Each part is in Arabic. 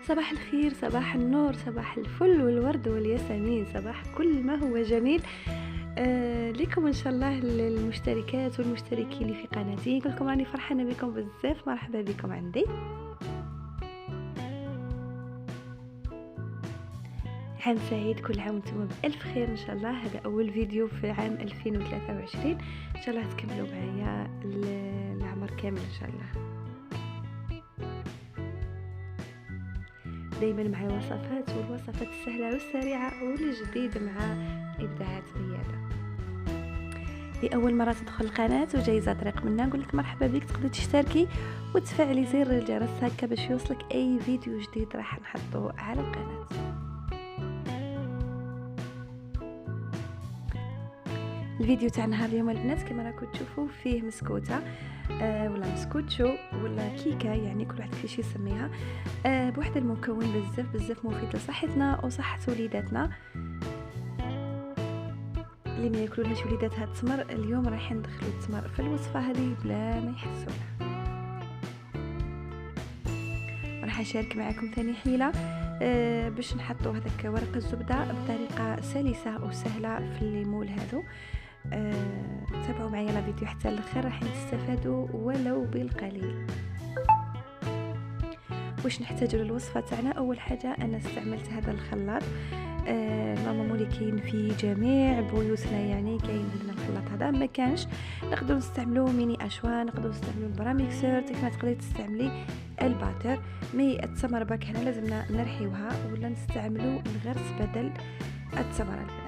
صباح الخير، صباح النور، صباح الفل والورد والياسمين، صباح كل ما هو جميل. ليكم إن شاء الله المشتركات والمشتركين اللي في قناتي، نقولكم راني فرحانة بكم بزاف، مرحبا بكم عندي. عام سعيد، كل عام وانتم بألف خير إن شاء الله. هذا أول فيديو في عام 2023، إن شاء الله تكملوا معايا العمر كامل إن شاء الله. دايما مع الوصفات والوصفات السهلة والسريعة والجديد مع إبداعات ميادة. لأول مرة تدخل القناة وجايزة طريق منا، نقولك مرحبا بك، تقدري تشتركي وتفعلي زر الجرس هكا باش يوصلك أي فيديو جديد راح نحطه على القناة. الفيديو تاع نهار اليوم البنات كما راكم تشوفوا فيه مسكوته ولا مسكوتشو ولا كيكه، يعني كل واحد كيفاش يسميها، بواحد المكون بزاف مفيد لصحتنا وصحه وليداتنا اللي ما ياكلولهاش وليداتها التمر. اليوم راح ندخلوا التمر في الوصفه هذه بلا ما يحسوا. راح اشارك معكم ثاني حيله باش نحطوا هذاك ورق الزبده بطريقه سلسه وسهله في الليمول هذو. تابعوا معايا الفيديو حتى الاخر، راح تستفادوا ولو بالقليل. واش نحتاجوا للوصفه تاعنا؟ اول حاجه انا استعملت هذا الخلاط نورمالمون كاين في جميع بيوتنا، يعني كاين عندنا الخلاط هذا. ما كانش نقدروا نستعملوا ميني اشوان، نقدروا نستعملوا البراميكسور، كما تقدري تستعملي الباتر. مي التمر باك هنا لازمنا نرحيوها ولا نستعملوا الغرس بدل التمر البنات.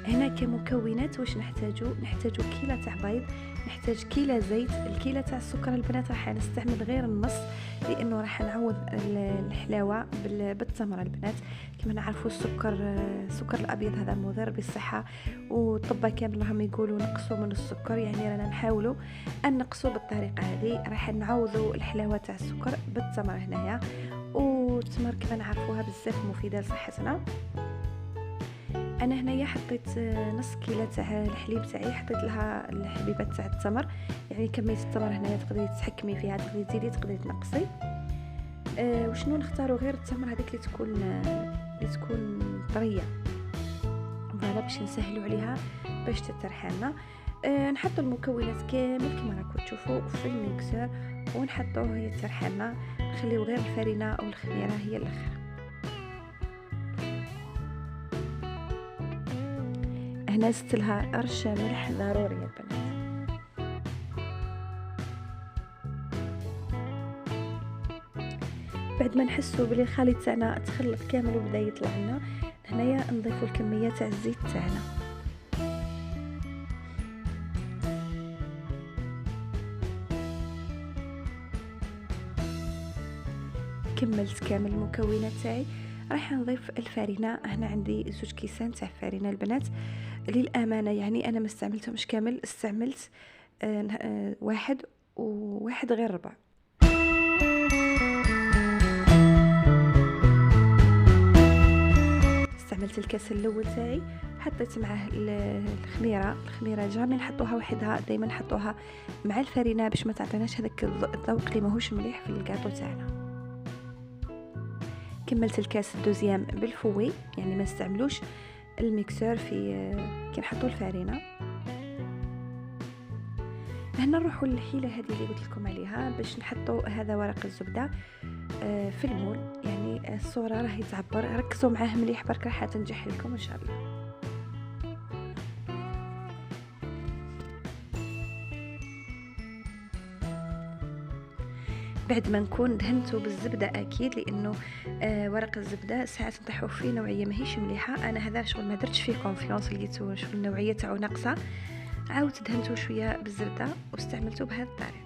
هنا كمكونات واش نحتاجوا كيلة تاع بيض، نحتاج كيلة زيت، الكيلة تاع السكر البنات راح نستعمل غير النص لانه راح نعوض الحلاوه بالتمر البنات. كما نعرفوا السكر الابيض هذا مضر بالصحه، والطباء كامل راهم يقولوا نقصوا من السكر، يعني رانا نحاولوا ان نقصوا بالطريقه هذه. راح نعوضوا الحلاوه تاع السكر بالتمر هنايا. والتمر كما نعرفوها بزاف مفيده لصحتنا. انا هنايا حطيت نص كيلة تاع الحليب تاعي، حطيت لها الحليبات تاع التمر، يعني كميه التمر هنايا تقدري تحكمي فيها، تقدري تزيدي تقدري تنقصي. وشنو نختاروا؟ غير التمر هذيك اللي تكون طريه، فوالا باش نسهلوا عليها باش تترحى لنا. نحطوا المكونات كامل كما راكم تشوفوا في الميكسر ونحطوه يترحى لنا، نخليو غير الفرينه او الخميره هي الاخر. هنا زدت لها رشه ملح ضروري يا البنات. بعد ما نحسوا بلي الخليط تاعنا تخلط كامل وبدا يطلع لنا، هنايا نضيفوا الكميه تاع الزيت تاعنا. كملت كامل المكونات تاعي، راح نضيف الفارينه. هنا عندي 2 كيسان تاع فارينه البنات. للامانه يعني انا ما استعملتهمش كامل، استعملت واحد وواحد غير ربع. استعملت الكاس الاول تاعي، حطيت معاه الخميره جامي نحطوها وحدها، دائما نحطوها مع الفارينه باش ما تعطيناش هذاك الذوق اللي ماهوش مليح في الكاطو تاعنا. كملت الكاس الدوزيام بالفوي، يعني ما نستعملوش الميكسور في كي نحطوا الفارينه. هنا نروحوا للحيله هذه اللي قلت لكم عليها باش نحطوا هذا ورق الزبده في المول، يعني الصوره راهي تعبر، ركزوا معاه مليح برك راح تنجح لكم ان شاء الله. بعد ما نكون دهنته بالزبده اكيد، لانه ورق الزبده ساعات نطيحوا فيه نوعيه ماهيش مليحه. انا هذا شغل ما درتش فيه كونفيونس، لقيته شغل النوعيه تاعو ناقصه، عاودت دهنته شويه بالزبده واستعملته بهذه الطريقه.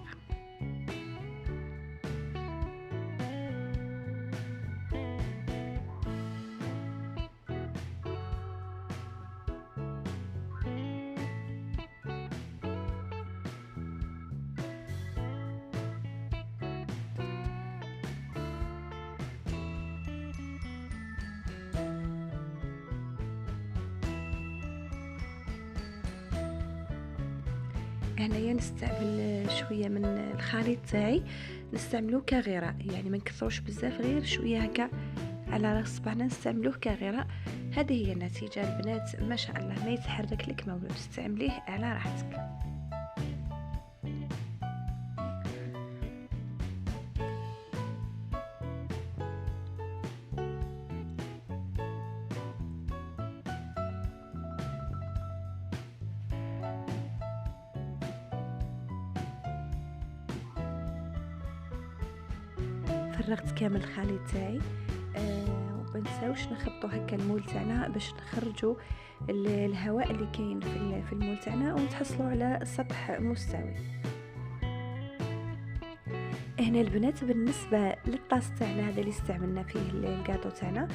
هنايا نستعمل شويه من الخليط تاعي، نستعملوه كغراء، يعني ما نكثروش بزاف، غير شويه هكا على راس صبعنا نستعملوه كغراء. هذه هي النتيجه البنات، ما شاء الله ما يتحرك لك، ما ولو تستعمليه على راحتك. فرغت كامل الخليط تاعي، وبنساوش نخبطوا هكا المول تاعنا باش نخرجوا الهواء اللي كاين في المول تاعنا ونتحصلوا على سطح مستوي. هنا البنات بالنسبه للطاس تاعنا هذا اللي استعملنا فيه الكاطو تاعنا،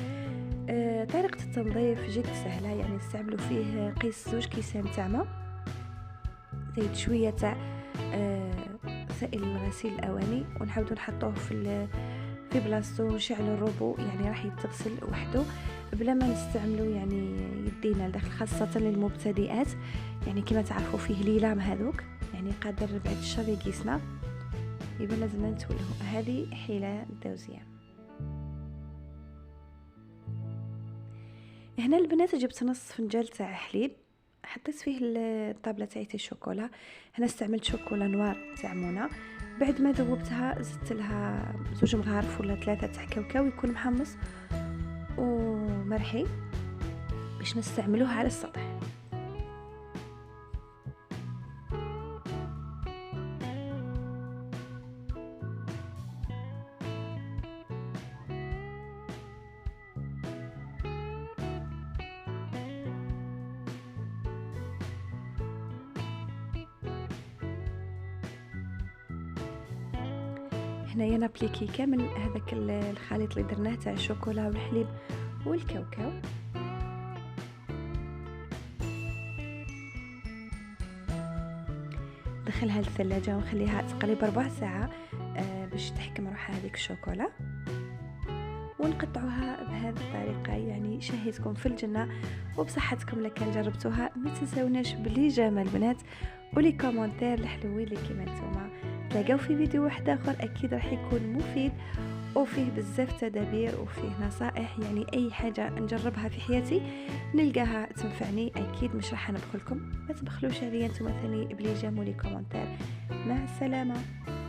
طريقه التنظيف جد سهله، يعني نستعملوا فيه قيس 2 كيسان تاع ماء، زيد شويه تاع سائل غسيل الاواني، ونحاولوا نحطوه في بلاصتو ونشعلوا الروبو، يعني راح يتغسل وحده بلا ما نستعملوا يعني يدينا لداخل، خاصه للمبتدئات، يعني كما تعرفوا فيه ليلام هذوك، يعني قادر بعد الشر يقيسنا، يبقى لازم نتولهوا. هذه حيله الدوزيه. هنا البنات جبت نص فنجان تاع حليب، حطيت فيه الطابله تاعتي الشوكولا، هنا استعملت شوكولا نوار تاع منى، بعد ما ذوبتها زدت لها 2 مغارف ولا 3 تاع كاوكاو يكون محمص ومرحي باش نستعملوه على السطح. هنايا نابليكي كامل هذاك الخليط اللي درناه تاع الشوكولا والحليب والكاوكاو، دخلها للثلاجه ونخليها تقريبا 4 ساعة باش تحكم روحها هذيك الشوكولا، ونقطعوها بهذه الطريقه. يعني شهيتكم في الجنه وبصحتكم لكان جربتوها. ما تنساوناش بلي جاما البنات ولي كومونتير الحلوين اللي كيما نتوما. تلاقاو في فيديو واحد اخر اكيد راح يكون مفيد وفيه بزاف تدابير وفيه نصائح، يعني اي حاجه نجربها في حياتي نلقاها تنفعني اكيد مش راح نبخلكم. ما تبخلوش عليا نتوما ثاني بلي جاموا لي كومونتير. مع السلامه.